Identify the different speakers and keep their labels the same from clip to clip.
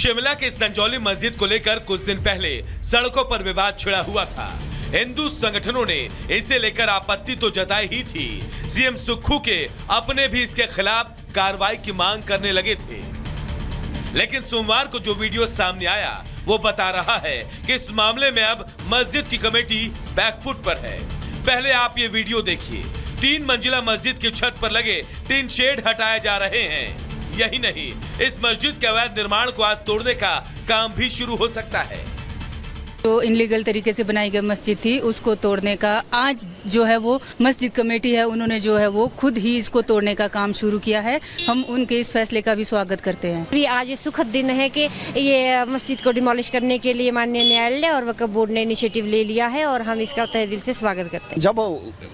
Speaker 1: शिमला के संजौली मस्जिद को लेकर कुछ दिन पहले सड़कों पर विवाद छिड़ा हुआ था। हिंदू संगठनों ने इसे लेकर आपत्ति तो जताई ही थी। सीएम सुक्खू के अपने भी इसके खिलाफ कार्रवाई की मांग करने लगे थे, लेकिन सोमवार को जो वीडियो सामने आया वो बता रहा है कि इस मामले में अब मस्जिद की कमेटी बैकफुट पर है। पहले आप ये वीडियो देखिए। 3 मंजिला मस्जिद की छत पर लगे टीन शेड हटाए जा रहे हैं। यही नहीं, इस मस्जिद के अवैध निर्माण को आज तोड़ने का काम भी शुरू हो सकता है।
Speaker 2: जो इनलीगल तरीके से बनाई गई मस्जिद थी उसको तोड़ने का आज जो है वो मस्जिद कमेटी है, उन्होंने जो है वो खुद ही इसको तोड़ने का काम शुरू किया है। हम उनके इस फैसले का भी स्वागत करते हैं।
Speaker 3: भी आज ये सुखद दिन है कि ये मस्जिद को डिमोलिश करने के लिए माननीय न्यायालय और वक्फ बोर्ड ने इनिशिएटिव ले लिया है और हम इसका तहे दिल से स्वागत करते हैं।
Speaker 4: जब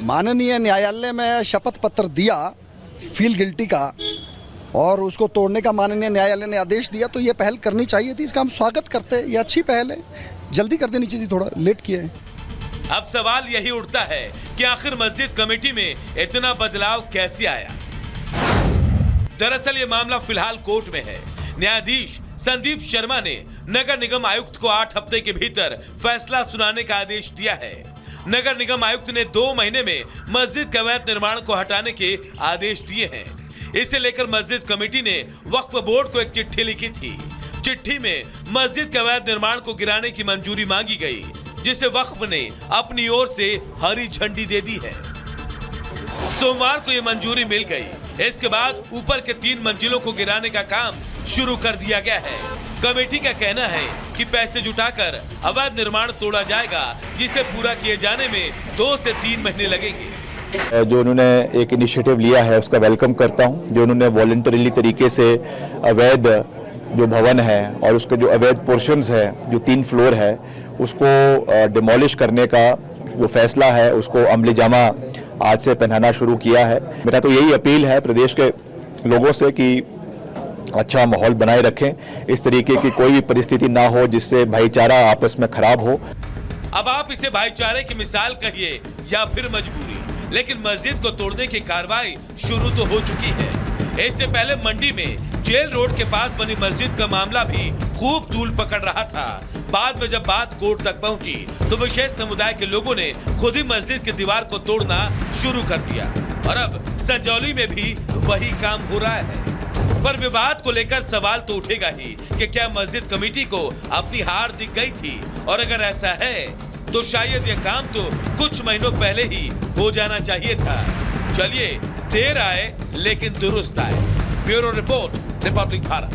Speaker 4: माननीय न्यायालय में शपथ पत्र दिया फील गिल्टी का और उसको तोड़ने का माननीय न्यायालय ने आदेश दिया तो ये पहल करनी चाहिए थी। इसका हम स्वागत करते हैं। ये अच्छी पहल है, जल्दी कर देनी चाहिए, थोड़ा लेट किया है।
Speaker 1: अब सवाल यही उठता है कि आखिर मस्जिद कमेटी में इतना बदलाव कैसे आया। दरअसल ये मामला फिलहाल कोर्ट में है। न्यायाधीश संदीप शर्मा ने नगर निगम आयुक्त को 8 हफ्ते के भीतर फैसला सुनाने का आदेश दिया है। नगर निगम आयुक्त ने 2 महीने में मस्जिद के अवैध निर्माण को हटाने के आदेश दिए हैं। इसे लेकर मस्जिद कमेटी ने वक्फ बोर्ड को एक चिट्ठी लिखी थी। चिट्ठी में मस्जिद के अवैध निर्माण को गिराने की मंजूरी मांगी गई, जिसे वक्फ ने अपनी ओर से हरी झंडी दे दी है। सोमवार को ये मंजूरी मिल गई। इसके बाद ऊपर के 3 मंजिलों को गिराने का काम शुरू कर दिया गया है। कमेटी का कहना है कि पैसे जुटाकर अवैध निर्माण तोड़ा जाएगा, जिसे पूरा किए जाने में 2 से 3 महीने लगेंगे।
Speaker 5: जो उन्होंने एक इनिशिएटिव लिया है उसका वेलकम करता हूं। जो उन्होंने वॉलंटरीली तरीके से अवैध जो भवन है और उसके जो अवैध पोर्शंस है, जो 3 फ्लोर है, उसको डिमोलिश करने का जो फैसला है उसको अमली जामा आज से पहनाना शुरू किया है। मेरा तो यही अपील है प्रदेश के लोगों से कि अच्छा माहौल बनाए रखें, इस तरीके की कोई भी परिस्थिति ना हो जिससे भाईचारा आपस में खराब हो।
Speaker 1: अब आप इसे भाईचारे की मिसाल कहिए या फिर मजबूरी, लेकिन मस्जिद को तोड़ने की कार्रवाई शुरू तो हो चुकी है। इससे पहले मंडी में जेल रोड के पास बनी मस्जिद का मामला भी खूब तूल पकड़ रहा था। बाद में जब बात कोर्ट तक पहुंची तो विशेष समुदाय के लोगों ने खुद ही मस्जिद की दीवार को तोड़ना शुरू कर दिया और अब संजौली में भी वही काम हो रहा है। पर विवाद को लेकर सवाल तो उठेगा ही कि क्या मस्जिद कमेटी को अपनी हार दिख गई थी, और अगर ऐसा है तो शायद यह काम तो कुछ महीनों पहले ही हो जाना चाहिए था। चलिए, देर आए लेकिन दुरुस्त आए। Bureau report, Republic Bharat.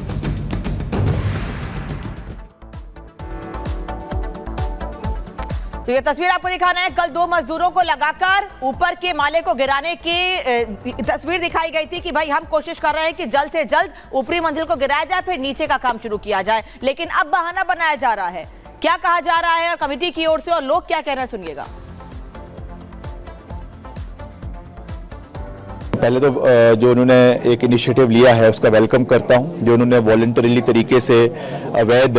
Speaker 6: तो ये तस्वीर आपको दिखाना है। कल 2 मजदूरों को लगाकर ऊपर के माले को गिराने की तस्वीर दिखाई गई थी कि भाई हम कोशिश कर रहे हैं कि जल्द से जल्द ऊपरी मंजिल को गिराया जाए, फिर नीचे का काम शुरू किया जाए। लेकिन अब बहाना बनाया जा रहा है। क्या कहा जा रहा है और कमेटी की ओर से और लोग क्या कह रहे हैं, सुनिएगा।
Speaker 5: पहले तो जो उन्होंने एक इनिशिएटिव लिया है उसका वेलकम करता हूं। जो उन्होंने वॉलंटरीली तरीके से अवैध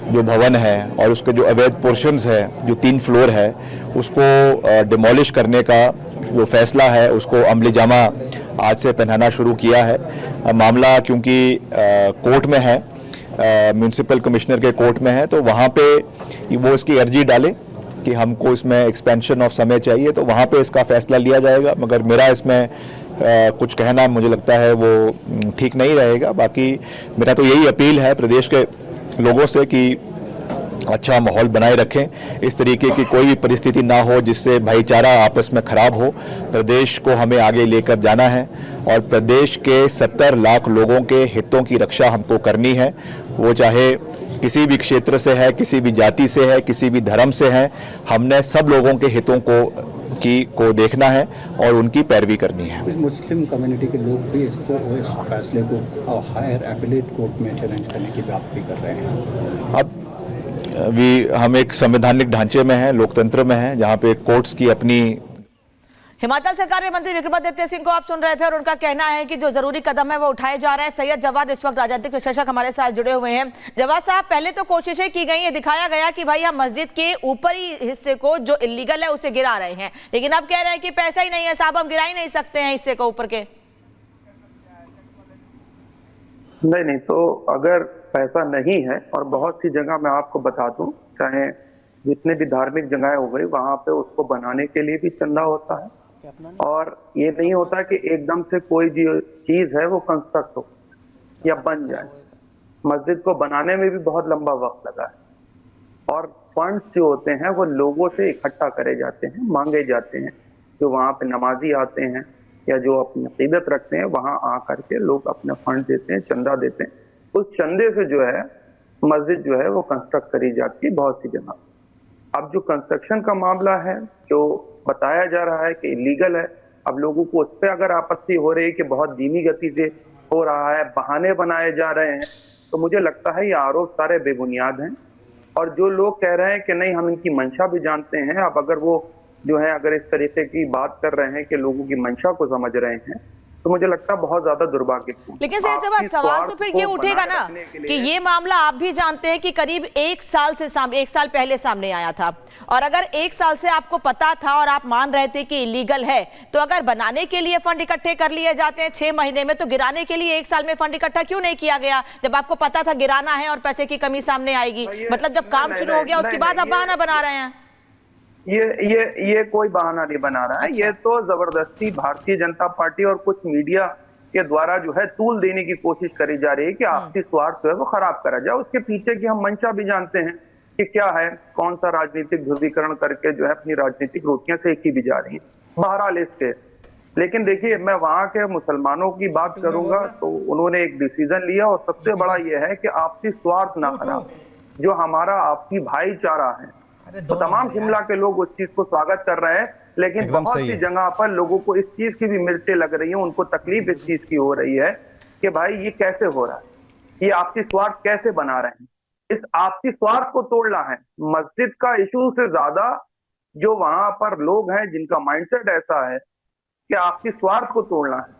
Speaker 5: जो भवन है और उसके जो अवैध पोर्शंस है, जो 3 फ्लोर है, उसको डिमोलिश करने का जो फैसला है उसको अमली जामा आज से पहनाना शुरू किया है। मामला क्योंकि कोर्ट में है, म्यूनिसिपल कमिश्नर के कोर्ट में है, तो वहाँ पे वो इसकी अर्जी डाले कि हमको इसमें एक्सपेंशन ऑफ समय चाहिए, तो वहाँ पे इसका फैसला लिया जाएगा। मगर मेरा इसमें कुछ कहना मुझे लगता है वो ठीक नहीं रहेगा। बाकी मेरा तो यही अपील है प्रदेश के लोगों से कि अच्छा माहौल बनाए रखें, इस तरीके की कोई भी परिस्थिति ना हो जिससे भाईचारा आपस में खराब हो। प्रदेश को हमें आगे लेकर जाना है और प्रदेश के 70 लाख लोगों के हितों की रक्षा हमको करनी है। वो चाहे किसी भी क्षेत्र से है, किसी भी जाति से है, किसी भी धर्म से है, हमने सब लोगों के हितों को देखना है और उनकी पैरवी करनी है।
Speaker 7: इस मुस्लिम कम्युनिटी के लोग भी इस फैसले को हायर एपीलेट कोर्ट में चैलेंज करने की बात भी कर रहे हैं।
Speaker 5: अब हम एक संवैधानिक ढांचे में हैं, लोकतंत्र में हैं, जहाँ पे कोर्ट्स की अपनी।
Speaker 6: हिमाचल सरकार के मंत्री विक्रमादित्य सिंह को आप सुन रहे थे और उनका कहना है कि जो जरूरी कदम है वो उठाए जा रहे हैं। सैयद जवाद इस वक्त राजनीतिक विश्लेषक हमारे साथ जुड़े हुए हैं। जवाद साहब, पहले तो कोशिशें की गई, ये दिखाया गया कि भाई हम मस्जिद के ऊपरी हिस्से को जो इलीगल है उसे गिरा रहे हैं, लेकिन अब कह रहे हैं कि पैसा ही नहीं है साहब, हम गिरा ही नहीं सकते हैं हिस्से को ऊपर के।
Speaker 8: नहीं, तो अगर पैसा नहीं है। और बहुत सी जगह मैं आपको बता दूं, चाहे जितने भी धार्मिक जगह हो गई, वहां पे उसको बनाने के लिए भी चंदा होता है। और ये नहीं होता कि एकदम से कोई जो चीज है वो कंस्ट्रक्ट हो या बन जाए। मस्जिद को बनाने में भी बहुत लंबा वक्त लगा है और फंड्स जो होते हैं वो लोगों से इकट्ठा करे जाते हैं, मांगे जाते हैं। जो वहां पे नमाजी आते हैं या जो अपनी अकीदत रखते हैं, वहां आकर के लोग अपने फंड देते हैं, चंदा देते हैं। उस चंदे से जो है मस्जिद जो है वो कंस्ट्रक्ट करी जाती है बहुत सी जगह। अब जो कंस्ट्रक्शन का मामला है, जो बताया जा रहा है कि इलीगल है, अब लोगों को उस पर अगर आपत्ति हो रही है कि बहुत धीमी गति से हो रहा है, बहाने बनाए जा रहे हैं, तो मुझे लगता है ये आरोप सारे बेबुनियाद हैं। और जो लोग कह रहे हैं कि नहीं, हम इनकी मंशा भी जानते हैं, अब अगर वो जो है अगर इस तरीके की बात कर रहे हैं कि लोगों की मंशा को समझ रहे हैं, तो मुझे लगता है बहुत ज्यादा दुर्भाग्यपूर्ण।
Speaker 6: लेकिन सर जब सवाल तो फिर ये उठेगा ना कि ये मामला आप भी जानते हैं कि करीब 1 साल पहले सामने आया था, और अगर 1 साल से आपको पता था और आप मान रहे थे कि इलीगल है, तो अगर बनाने के लिए फंड इकट्ठे कर लिए जाते हैं 6 महीने में, तो गिराने के लिए 1 साल में फंड इकट्ठा क्यों नहीं किया गया, जब आपको पता था गिराना है और पैसे की कमी सामने आएगी? मतलब जब काम शुरू हो गया उसके बाद आप बहाना बना रहे हैं।
Speaker 8: ये कोई बहाना नहीं बना रहा है। ये तो जबरदस्ती भारतीय जनता पार्टी और कुछ मीडिया के द्वारा जो है तूल देने की कोशिश करी जा रही है कि आपसी स्वार्थ जो है वो खराब करा जाए। उसके पीछे की हम मंशा भी जानते हैं कि क्या है, कौन सा राजनीतिक ध्रुवीकरण करके जो है अपनी राजनीतिक रोटियां सेकी भी जा रही है। बहरहाल इसके, लेकिन देखिए, मैं वहां के मुसलमानों की बात करूंगा तो उन्होंने एक डिसीजन लिया, और सबसे बड़ा यह है कि आपसी स्वार्थ ना खराब, जो हमारा आपसी भाईचारा है, तो तमाम शिमला के लोग उस चीज को स्वागत कर रहे हैं। लेकिन बहुत सी जगह पर लोगों को इस चीज की भी मिर्चें लग रही हैं, उनको तकलीफ इस चीज की हो रही है कि भाई ये कैसे हो रहा है, ये आपसी स्वार्थ कैसे बना रहे हैं। इस आपसी स्वार्थ को तोड़ना है। मस्जिद का इशू से ज्यादा जो वहां पर लोग हैं जिनका माइंडसेट ऐसा है कि आपसी स्वार्थ को तोड़ना है,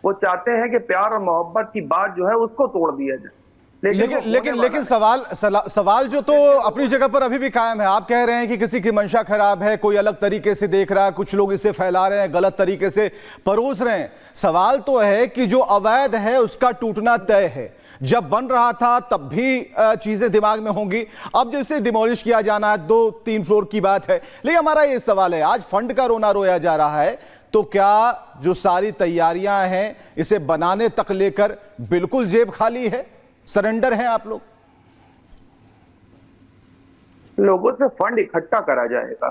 Speaker 8: वो चाहते हैं कि प्यार और मोहब्बत की बात जो है उसको तोड़ दिया जाए।
Speaker 9: लेकिन सवाल जो तो अपनी जगह पर अभी भी कायम है। आप कह रहे हैं कि किसी की मंशा खराब है, कोई अलग तरीके से देख रहा है, कुछ लोग इसे फैला रहे हैं, गलत तरीके से परोस रहे हैं। सवाल तो है कि जो अवैध है उसका टूटना तय है। जब बन रहा था तब भी चीजें दिमाग में होंगी, अब जैसे डिमोलिश किया जाना है, 2-3 फ्लोर की बात है। लेकिन हमारा ये सवाल है, आज फंड का रोना रोया जा रहा है, तो क्या जो सारी तैयारियां हैं इसे बनाने तक लेकर बिल्कुल जेब खाली है, सरेंडर हैं आप लोग?
Speaker 8: लोगों से फंड इकट्ठा करा जाएगा,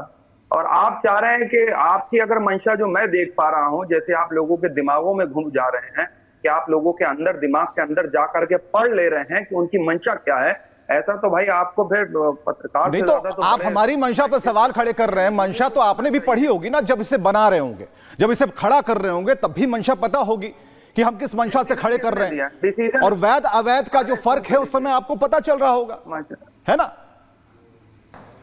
Speaker 8: और आप चाह रहे हैं कि आपकी अगर मंशा जो मैं देख पा रहा हूं, जैसे आप लोगों के दिमागों में घुस जा रहे हैं कि आप लोगों के अंदर, दिमाग के अंदर जा करके पढ़ ले रहे हैं कि उनकी मंशा क्या है, ऐसा तो भाई आपको फिर पत्रकार
Speaker 9: नहीं, तो आप हमारी मंशा पर सवाल खड़े कर रहे हैं। मंशा तो आपने भी पढ़ी होगी ना, जब इसे बना रहे होंगे, जब इसे खड़ा कर रहे होंगे, तब भी मंशा पता होगी कि हम किस मंशा से खड़े कर रहे हैं। और वैध अवैध का जो फर्क है उस समय आपको पता चल रहा होगा, है ना?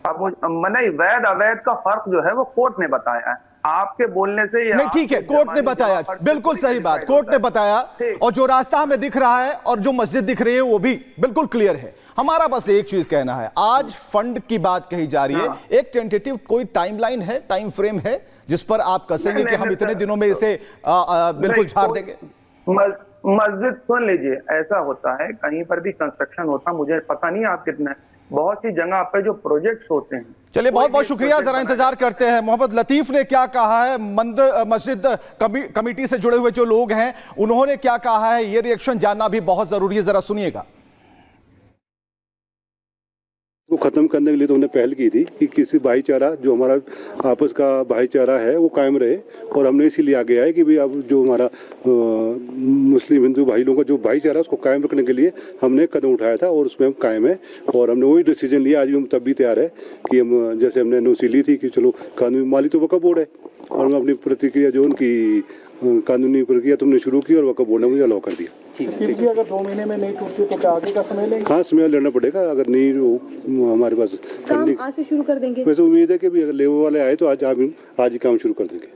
Speaker 8: अब नहीं, वैध अवैध का फर्क जो है वो कोर्ट ने बताया है, आपके बोलने से
Speaker 9: नहीं। ठीक है, कोर्ट ने बताया, बिल्कुल सही बात, कोर्ट ने बताया। और जो रास्ता हमें दिख रहा है और जो मस्जिद दिख रही है वो भी बिल्कुल क्लियर है। हमारा बस एक चीज कहना है, आज फंड की बात कही जा रही है, एक टेंटेटिव कोई टाइमलाइन है, टाइम फ्रेम है जिस पर आप कसेंगे कि हम इतने दिनों में इसे बिल्कुल झाड़ देंगे?
Speaker 8: मस्जिद सुन लीजिए, ऐसा होता है कहीं पर भी कंस्ट्रक्शन होता, मुझे पता नहीं आप कितना, बहुत सी जगह पे जो प्रोजेक्ट्स होते हैं।
Speaker 9: चलिए, बहुत बहुत शुक्रिया। जरा इंतजार करते हैं मोहम्मद लतीफ ने क्या कहा है, मस्जिद कमेटी से जुड़े हुए जो लोग हैं उन्होंने क्या कहा है, ये रिएक्शन जानना भी बहुत जरूरी है, जरा सुनिएगा।
Speaker 10: वो खत्म करने के लिए तो हमने पहल की थी कि किसी भाईचारा, जो हमारा आपस का भाईचारा है वो कायम रहे, और हमने इसीलिए आगे आए कि भाई अब जो हमारा मुस्लिम हिंदू भाई लोगों का जो भाईचारा उसको कायम रखने के लिए हमने कदम उठाया था, और उसमें हम कायम है। और हमने वही डिसीजन लिया, आज भी हम तब भी तैयार है कि हम, जैसे हमने एनओसी ली थी कि चलो कानूनी माली तो वक्फ बोर्ड है, और हम अपनी प्रतिक्रिया जो उनकी कानूनी प्रक्रिया तुमने शुरू की और वक्फ बोर्ड ने मुझे अलाउ कर दिया।
Speaker 7: ठीक है, अगर 2 महीने में नहीं टूटती तो क्या आगे का समय लेंगे?
Speaker 10: हाँ, समय लेना पड़ेगा, अगर नहीं हमारे पास
Speaker 11: काम आज से शुरू कर देंगे।
Speaker 10: वैसे उम्मीद है कि भी अगर लेबर वाले आए तो आज ही काम शुरू कर देंगे।